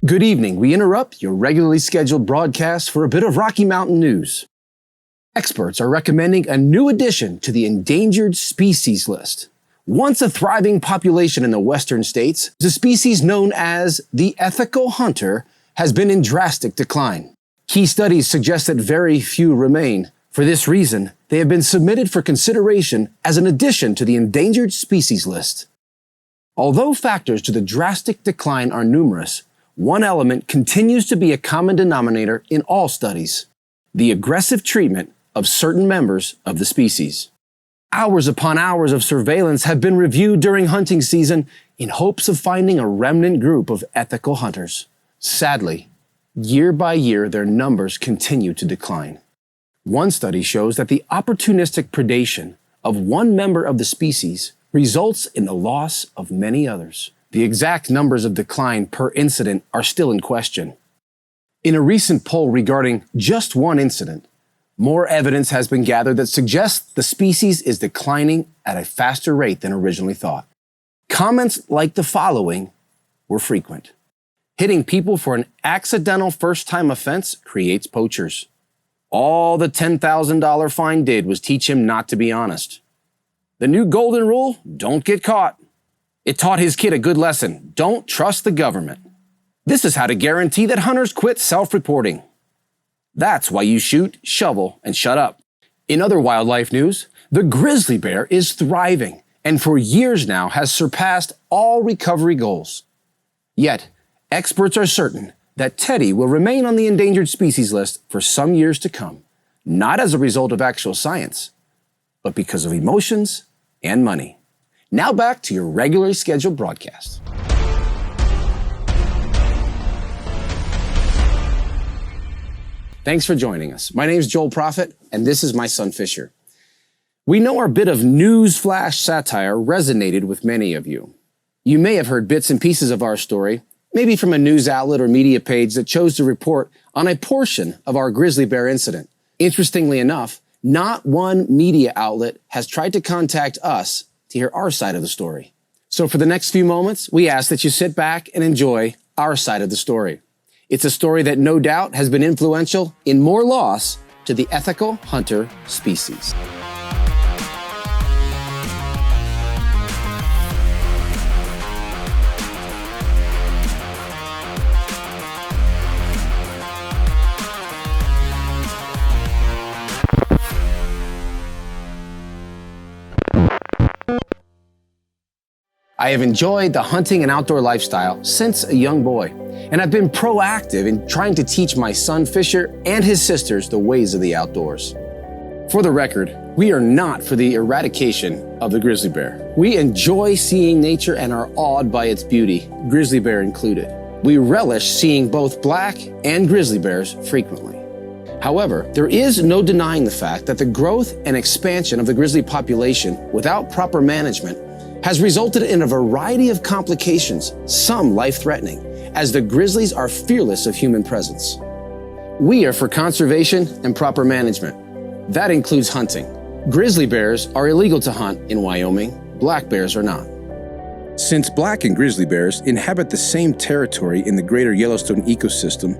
Good evening. We interrupt your regularly scheduled broadcast for a bit of Rocky Mountain news. Experts are recommending a new addition to the Endangered Species list. Once a thriving population in the western states, the species known as the ethical hunter has been in drastic decline. Key studies suggest that very few remain. For this reason, they have been submitted for consideration as an addition to the Endangered Species list. Although factors to the drastic decline are numerous, one element continues to be a common denominator in all studies: the aggressive treatment of certain members of the species. Hours upon hours of surveillance have been reviewed during hunting season in hopes of finding a remnant group of ethical hunters. Sadly, year by year, their numbers continue to decline. One study shows that the opportunistic predation of one member of the species results in the loss of many others. The exact numbers of decline per incident are still in question. In a recent poll regarding just one incident, more evidence has been gathered that suggests the species is declining at a faster rate than originally thought. Comments like the following were frequent. Hitting people for an accidental first-time offense creates poachers. All the $10,000 fine did was teach him not to be honest. The new golden rule: don't get caught. It taught his kid a good lesson: don't trust the government. This is how to guarantee that hunters quit self-reporting. That's why you shoot, shovel, and shut up. In other wildlife news, the grizzly bear is thriving and for years now has surpassed all recovery goals. Yet, experts are certain that Teddy will remain on the endangered species list for some years to come, not as a result of actual science, but because of emotions and money. Now back to your regularly scheduled broadcast. Thanks for joining us. My name is Joel Prophet, and this is my son Fisher. We know our bit of news flash satire resonated with many of you. You may have heard bits and pieces of our story, maybe from a news outlet or media page that chose to report on a portion of our grizzly bear incident. Interestingly enough, not one media outlet has tried to contact us to hear our side of the story. So for the next few moments, we ask that you sit back and enjoy our side of the story. It's a story that no doubt has been influential in more loss to the ethical hunter species. I have enjoyed the hunting and outdoor lifestyle since a young boy, and I've been proactive in trying to teach my son Fisher and his sisters the ways of the outdoors. For the record, we are not for the eradication of the grizzly bear. We enjoy seeing nature and are awed by its beauty, grizzly bear included. We relish seeing both black and grizzly bears frequently. However, there is no denying the fact that the growth and expansion of the grizzly population without proper management has resulted in a variety of complications, some life-threatening, as the grizzlies are fearless of human presence. We are for conservation and proper management. That includes hunting. Grizzly bears are illegal to hunt in Wyoming. Black bears are not. Since black and grizzly bears inhabit the same territory in the greater Yellowstone ecosystem,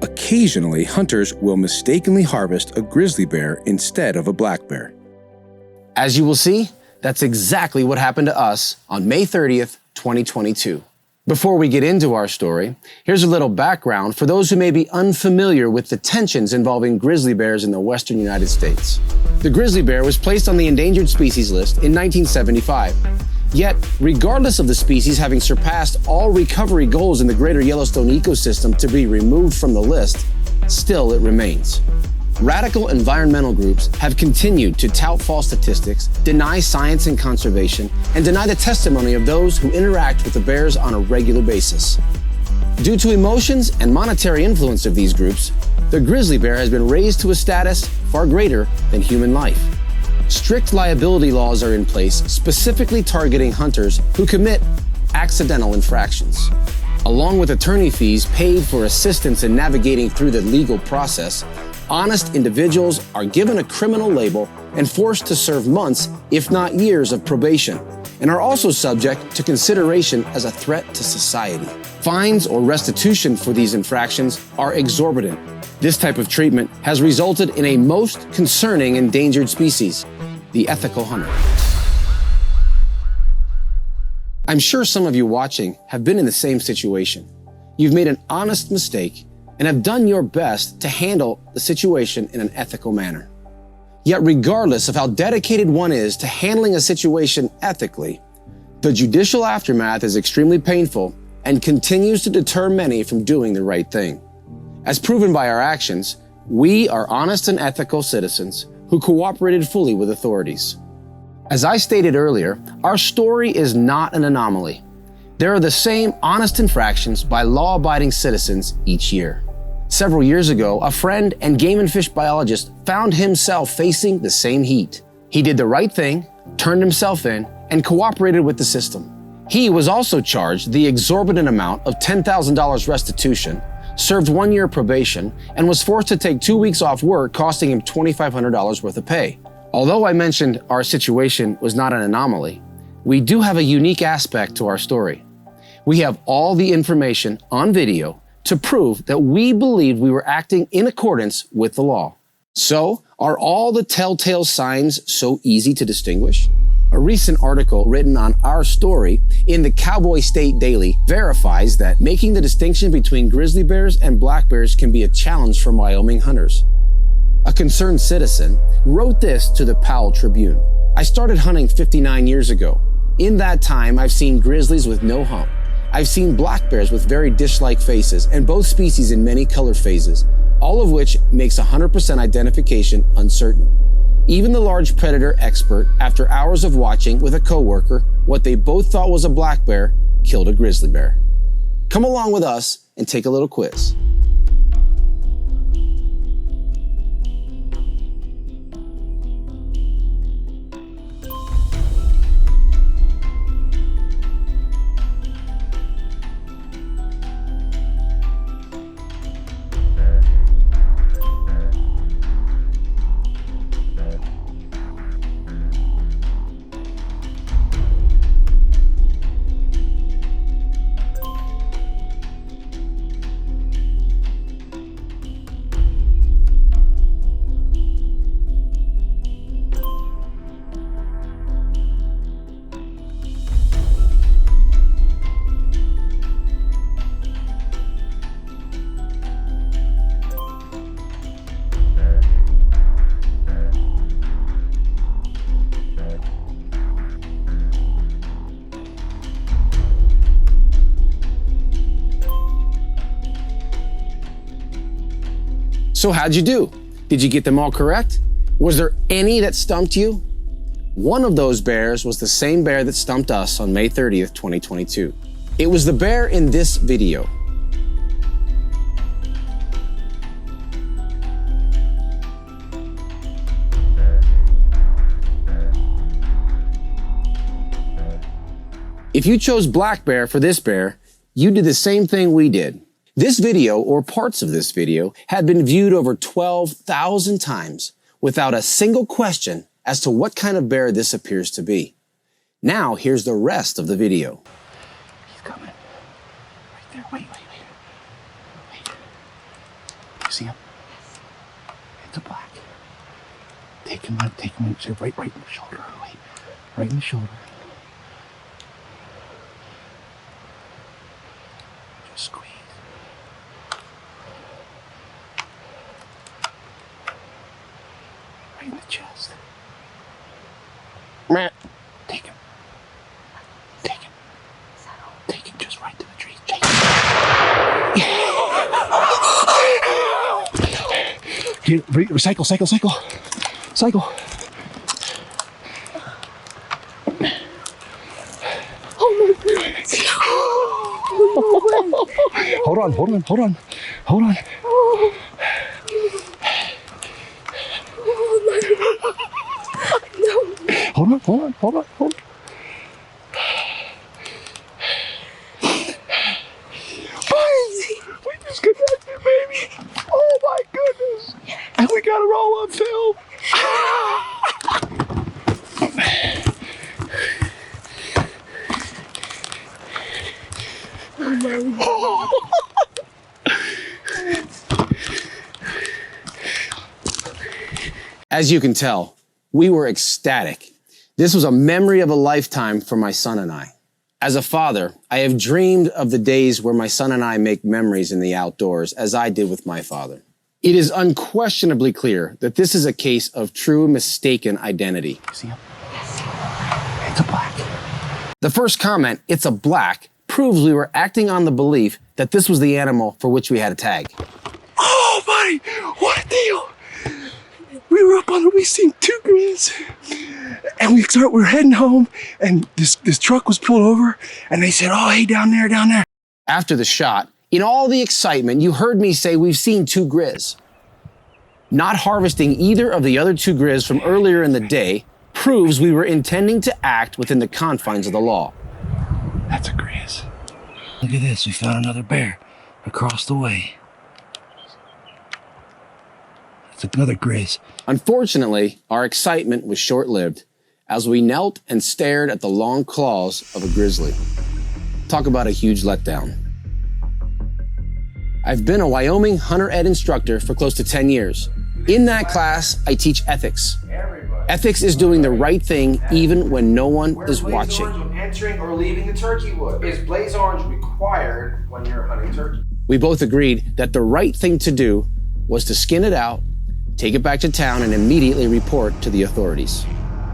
occasionally hunters will mistakenly harvest a grizzly bear instead of a black bear. As you will see, that's exactly what happened to us on May 30th, 2022. Before we get into our story, here's a little background for those who may be unfamiliar with the tensions involving grizzly bears in the western United States. The grizzly bear was placed on the endangered species list in 1975. Yet, regardless of the species having surpassed all recovery goals in the greater Yellowstone ecosystem to be removed from the list, still it remains. Radical environmental groups have continued to tout false statistics, deny science and conservation, and deny the testimony of those who interact with the bears on a regular basis. Due to emotions and monetary influence of these groups, the grizzly bear has been raised to a status far greater than human life. Strict liability laws are in place specifically targeting hunters who commit accidental infractions. Along with attorney fees paid for assistance in navigating through the legal process, honest individuals are given a criminal label and forced to serve months, if not years, of probation, and are also subject to consideration as a threat to society. Fines or restitution for these infractions are exorbitant. This type of treatment has resulted in a most concerning endangered species, the ethical hunter. I'm sure some of you watching have been in the same situation. You've made an honest mistake and have done your best to handle the situation in an ethical manner. Yet regardless of how dedicated one is to handling a situation ethically, the judicial aftermath is extremely painful and continues to deter many from doing the right thing. As proven by our actions, we are honest and ethical citizens who cooperated fully with authorities. As I stated earlier, our story is not an anomaly. There are the same honest infractions by law-abiding citizens each year. Several years ago, a friend and game and fish biologist found himself facing the same heat. He did the right thing, turned himself in, and cooperated with the system. He was also charged the exorbitant amount of $10,000 restitution, served 1 year probation, and was forced to take 2 weeks off work, costing him $2,500 worth of pay. Although I mentioned our situation was not an anomaly, we do have a unique aspect to our story. We have all the information on video to prove that we believed we were acting in accordance with the law. So, are all the telltale signs so easy to distinguish? A recent article written on our story in the Cowboy State Daily verifies that making the distinction between grizzly bears and black bears can be a challenge for Wyoming hunters. A concerned citizen wrote this to the Powell Tribune. I started hunting 59 years ago. In that time, I've seen grizzlies with no hump. I've seen black bears with very dish-like faces and both species in many color phases, all of which makes 100% identification uncertain. Even the large predator expert, after hours of watching with a coworker what they both thought was a black bear, killed a grizzly bear. Come along with us and take a little quiz. So how'd you do? Did you get them all correct? Was there any that stumped you? One of those bears was the same bear that stumped us on May 30th, 2022. It was the bear in this video. If you chose black bear for this bear, you did the same thing we did. This video, or parts of this video, had been viewed over 12,000 times without a single question as to what kind of bear this appears to be. Now, here's the rest of the video. He's coming. Right there. Wait. You see him? It's a black. Take him on. Right in the shoulder. Wait. Right in the shoulder. Just squeeze. Right in the chest. Meh. Take him. Take him just right to the trees. Here, cycle. Oh my goodness. Hold on. Hold on. We just connected, baby. Oh my goodness. And we got it all on film. As you can tell, we were ecstatic. This was a memory of a lifetime for my son and I. As a father, I have dreamed of the days where my son and I make memories in the outdoors, as I did with my father. It is unquestionably clear that this is a case of true mistaken identity. See him? It's a black. The first comment, "it's a black," proves we were acting on the belief that this was the animal for which we had a tag. Oh, buddy, what a deal. We were up on the, we seen 2 grizz. And we were heading home, and this truck was pulled over, and they said, "Oh, hey, down there, down there." After the shot, in all the excitement, you heard me say we've seen 2 grizz. Not harvesting either of the other 2 grizz from earlier in the day proves we were intending to act within the confines of the law. That's a grizz. Look at this, we found another bear across the way. It's another grizz. Unfortunately, our excitement was short-lived as we knelt and stared at the long claws of a grizzly. Talk about a huge letdown. I've been a Wyoming hunter ed instructor for close to 10 years. In that class, I teach ethics. Ethics is doing the right thing even when no one is watching. When entering or leaving the turkey wood. Is blaze orange required when you're hunting turkey? We both agreed that the right thing to do was to skin it out, take it back to town, and immediately report to the authorities.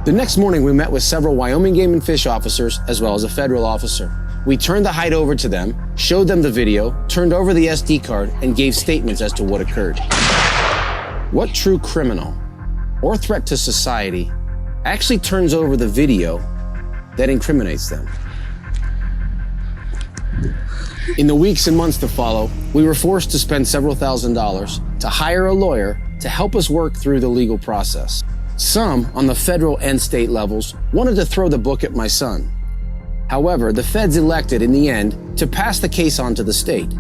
The next morning, we met with several Wyoming Game and Fish officers as well as a federal officer. We turned the hide over to them, showed them the video, turned over the SD card, and gave statements as to what occurred. What true criminal or threat to society actually turns over the video that incriminates them? In the weeks and months to follow, we were forced to spend several $1,000s to hire a lawyer to help us work through the legal process. Some, on the federal and state levels, wanted to throw the book at my son. However, the feds elected in the end to pass the case on to the state.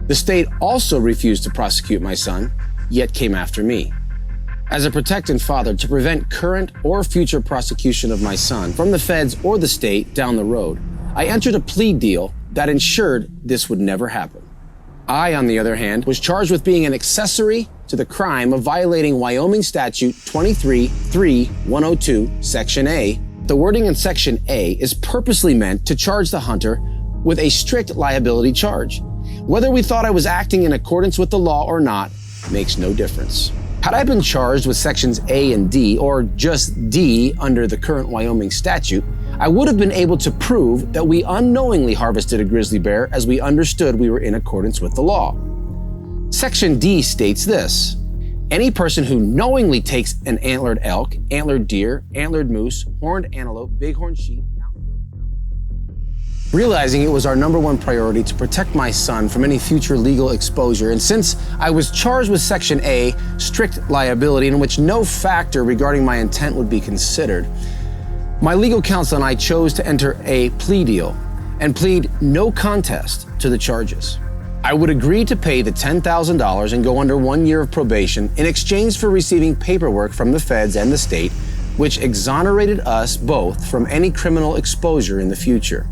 The state also refused to prosecute my son, yet came after me. As a protectant father, to prevent current or future prosecution of my son from the feds or the state down the road, I entered a plea deal that ensured this would never happen. I, on the other hand, was charged with being an accessory to the crime of violating Wyoming Statute 23-3-102, Section A. The wording in Section A is purposely meant to charge the hunter with a strict liability charge. Whether we thought I was acting in accordance with the law or not makes no difference. Had I been charged with Sections A and D, or just D under the current Wyoming statute, I would have been able to prove that we unknowingly harvested a grizzly bear as we understood we were in accordance with the law. Section D states this: any person who knowingly takes an antlered elk, antlered deer, antlered moose, horned antelope, bighorn sheep, mountain goat. Realizing it was our #1 priority to protect my son from any future legal exposure, and since I was charged with Section A, strict liability, in which no factor regarding my intent would be considered, my legal counsel and I chose to enter a plea deal and plead no contest to the charges. I would agree to pay the $10,000 and go under 1 year of probation in exchange for receiving paperwork from the feds and the state, which exonerated us both from any criminal exposure in the future.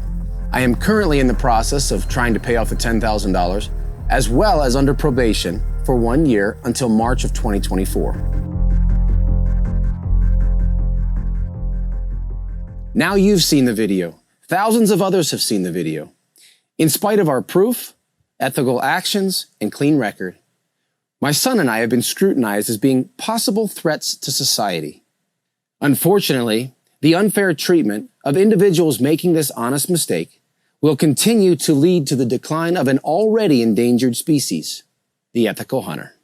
I am currently in the process of trying to pay off the $10,000, as well as under probation for 1 year until March of 2024. Now you've seen the video. Thousands of others have seen the video. In spite of our proof, ethical actions, and clean record, my son and I have been scrutinized as being possible threats to society. Unfortunately, the unfair treatment of individuals making this honest mistake will continue to lead to the decline of an already endangered species, the ethical hunter.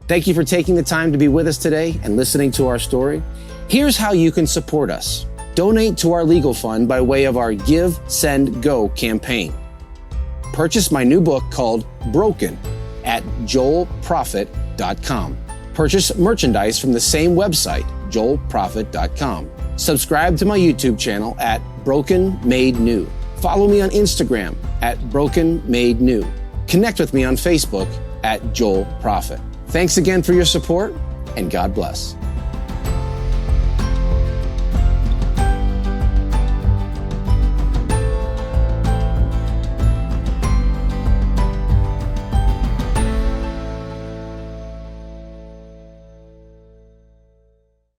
Thank you for taking the time to be with us today and listening to our story. Here's how you can support us. Donate to our legal fund by way of our Give, Send, Go campaign. Purchase my new book called Broken at joelprofit.com. Purchase merchandise from the same website, joelprofit.com. Subscribe to my YouTube channel at Broken Made New. Follow me on Instagram at Broken Made New. Connect with me on Facebook at Joel Profit. Thanks again for your support, and God bless.